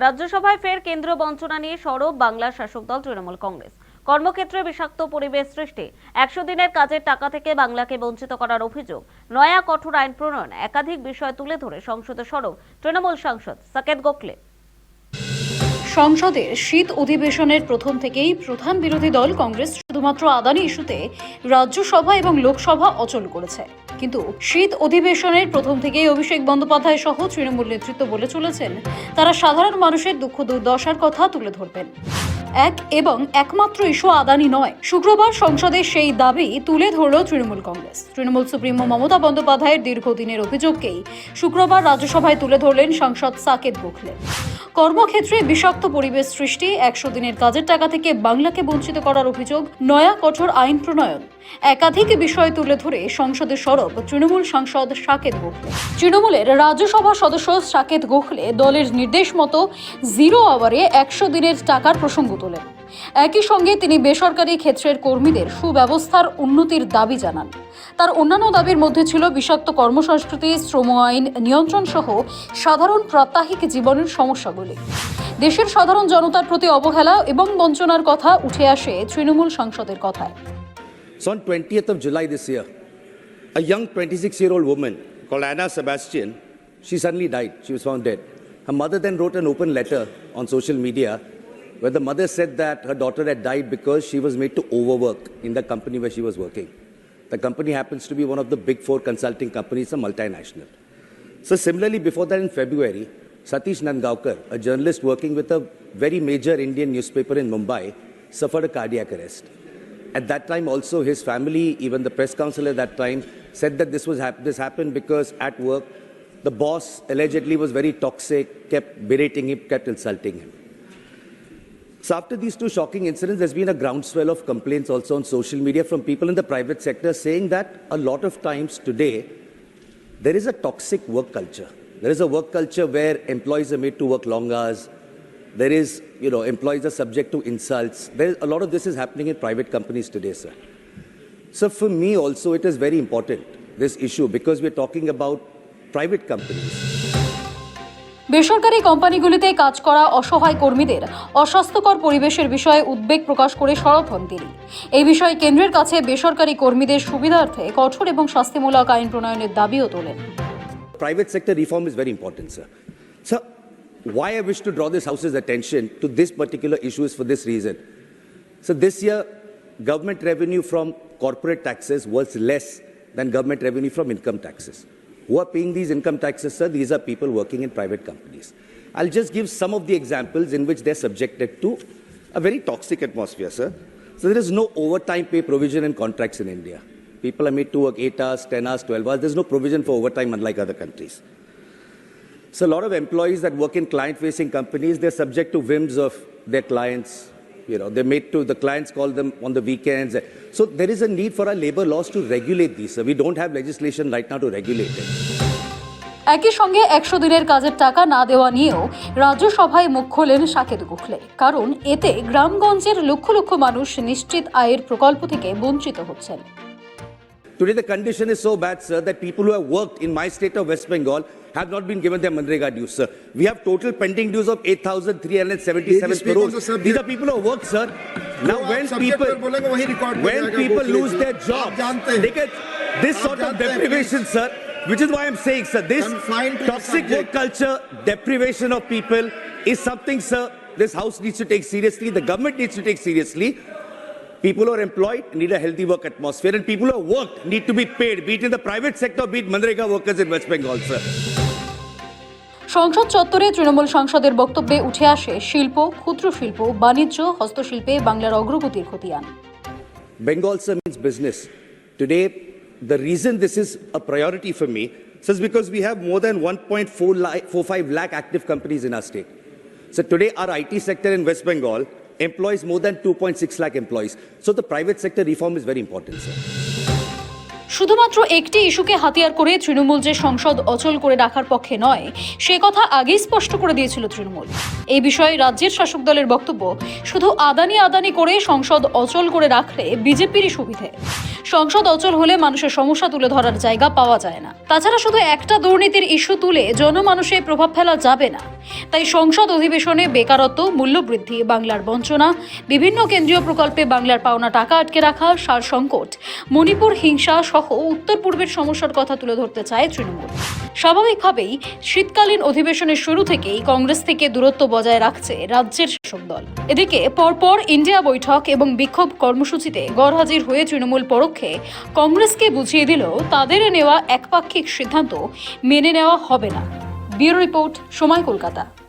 রাজ্যসভায় ফের কেন্দ্র বঞ্চনা নিয়ে সরব বাংলার শাসক দল তৃণমূল কংগ্রেস। কর্মক্ষেত্রে বিষাক্ত পরিবেশ সৃষ্টি, 100 দিনের কাজের টাকা থেকে বাংলাকে বঞ্চিত করার অভিযোগ, নয়া কঠোর আইন প্রণয়ন, একাধিক বিষয় তুলে ধরে সংসদে সরব তৃণমূল সাংসদ সাকেত গোখলে। সংসদের শীত অধিবেশনের প্রথম থেকেই প্রধান বিরোধী দল কংগ্রেস শুধুমাত্র আদানি ইস্যুতে রাজ্যসভা এবং লোকসভা অচল করেছে। কিন্তু শীত অধিবেশনের প্রথম থেকেই অভিষেক বন্দ্যোপাধ্যায় সহ তৃণমূল নেতৃত্ব বলে চলেছেন তারা সাধারণ মানুষের দুঃখ দুর্দশার কথা তুলে ধরবেন। এক এবং একমাত্র ইস্যু আদানি নয়। শুক্রবার সংসদে সেই দাবি তুলে ধরল তৃণমূল কংগ্রেস। তৃণমূল সুপ্রিমো মমতা বন্দ্যোপাধ্যায়ের দীর্ঘদিনের অভিযোগকেই শুক্রবার রাজ্যসভায় তুলে ধরলেন সাংসদ সাকেত গোখলে। কর্মক্ষেত্রে বিষাক্ত পরিবেশ সৃষ্টি, 100 দিনের কাজের টাকা থেকে বাংলাকে বঞ্চিত করার অভিযোগ, নয়া কঠোর আইন প্রণয়ন, একাধিক বিষয় তুলে ধরে সংসদে সরব তৃণমূল সাংসদ সাকেত গোখলে। তৃণমূলের রাজ্যসভা সদস্য সাকেত গোখলে দলের নির্দেশ মতো 0 আওয়ারে 100 দিনের টাকার প্রসঙ্গ তোলেন। একই সঙ্গে তিনি বেসরকারি ক্ষেত্রের কর্মীদের সুব্যবস্থার উন্নতির দাবি জানান। তার অন্যান্য দাবির মধ্যে ছিল বিষাক্ত কর্মসংস্কৃতি, শ্রম আইন নিয়ন্ত্রণ সহ সাধারণ প্রাত্যহিক জীবনের সমস্যাগুলি। দেশের সাধারণ জনতার প্রতি অবহেলা এবং বঞ্চনার কথা উঠে আসে তৃণমূল সাংসদের কথায়। So on 20th of July this year, a young 26-year-old woman called Anna Sebastian, she suddenly died. She was found dead. Her mother then wrote an open letter on social media where the mother said that her daughter had died because she was made to overwork in the company where she was working. The company happens to be one of the big 4 consulting companies, a multinational. So similarly, before that in February, Satish Nandgaonkar, a journalist working with a very major Indian newspaper in Mumbai, suffered a cardiac arrest. At that time also his family, even the press council at that time, said that this happened because at work the boss allegedly was very toxic, kept berating him, kept insulting him. So after these 2 shocking incidents, there's been a groundswell of complaints also on social media from people in the private sector saying that a lot of times today there is a toxic work culture. There is a work culture where employees are made to work long hours. There is, employees are subject to insults. A lot of this is happening in private companies today, sir. So for me also it is very important, this issue, because we're talking about private companies. বেসরকারি কোম্পানিগুলিতে কাজ করা অসহায় কর্মীদের অস্বাস্থ্যকর পরিবেশের বিষয়ে উদ্বেগ প্রকাশ করে সরব হন তিনি। এই বিষয়ে কেন্দ্রের কাছে বেসরকারি কর্মীদের সুবিধার্থে কঠোর এবং শাস্তিমূলক আইন প্রণয়নের দাবিও তোলেন। Private sector reform is very important, sir. So why I wish to draw this House's attention to this particular issue is for this reason. So this year, government revenue from corporate taxes was less than government revenue from income taxes. Who are paying these income taxes, sir? These are people working in private companies. I'll just give some of the examples in which they're subjected to a very toxic atmosphere, sir. So there is no overtime pay provision in contracts in India. People are made to work 8 hours, 10 hours, 12 hours. There's no provision for overtime unlike other countries. So a lot of employees that work in client-facing companies, they're subject to whims of their clients. They're made to, the clients call them on the weekends. So there is a need for our labor laws to regulate these. So we don't have legislation right now to regulate it. একই সঙ্গে 100 দিনের কাজের টাকা না দেওয়া নিয়েও রাজ্যসভায় মুখ খোলেন সাকেত গোখলে। কারণ এতে গ্রামগঞ্জের লক্ষ লক্ষ মানুষ নিশ্চিত আয়ের প্রকল্প থেকে বঞ্চিত হচ্ছেন। Today the condition is so bad, sir, that people who have worked in my state of West Bengal have not been given their Manrega dues, sir. We have total pending dues of 8,377 crores. These are people who have worked, sir. Now when people lose their jobs, they get this sort of deprivation, sir, which is why I'm saying, sir, this toxic work culture, deprivation of people is something, sir, this House needs to take seriously, the government needs to take seriously. People who are employed need a healthy work atmosphere, and people who have worked need to be paid, be it in the private sector, be it Manrega workers in West Bengal, sir. সংসদ চত্বরে তৃণমূল সাংসদের বক্তব্যে উঠে আসে শিল্প, ক্ষুদ্র শিল্প, বাণিজ্য, হস্তশিল্পে বাংলার অগ্রগতির খতিয়ান। Bengal, sir, means business. Today, the reason this is a priority for me is because we have more than 1.45 lakh active companies in our state. So today, our IT sector in West Bengal employs more than 2.6 lakh employees. So the private sector reform is very important, sir. শুধুমাত্র একটি ইস্যুকে হাতিয়ার করে তৃণমূল যে সংসদ অচল করে রাখার পক্ষে নয়, সে কথা আগেই স্পষ্ট করে দিয়েছিল তৃণমূল। এই বিষয়ে রাজ্যের শাসক দলের বক্তব্য, শুধু আদানি করে সংসদ অচল করে রাখলে বিজেপিরই সুবিধে। সংসদ অচল হলে মানুষের সমস্যা তুলে ধরার জায়গা পাওয়া যায় না। তাছাড়া শুধু একটা দুর্নীতির ইস্যু তুলে জনমানুষে প্রভাব ফেলা যাবে না। তাই সংসদ অধিবেশনে বেকারত্ব, মূল্যবৃদ্ধি, বাংলার বঞ্চনা, বিভিন্ন কেন্দ্রীয় প্রকল্পে বাংলার পাওনা টাকা আটকে রাখা, সার সংকট, মণিপুর হিংসা সহ উত্তর পূর্বের সমস্যার কথা তুলে ধরতে চায় তৃণমূল। স্বাভাবিকভাবেই শীতকালীন অধিবেশনের শুরু থেকেই কংগ্রেস থেকে দূরত্ব বজায় রাখছে রাজ্যের শাসক দল। এদিকে পরপর ইন্ডিয়া বৈঠক এবং বিক্ষোভ কর্মসূচিতে গরহাজির হয়ে তৃণমূল পরোক্ষে কংগ্রেসকে বুঝিয়ে দিল তাদের নেওয়া একপাক্ষিক সিদ্ধান্ত মেনে নেওয়া হবে না। ব্যুরো রিপোর্ট, সময়, কলকাতা।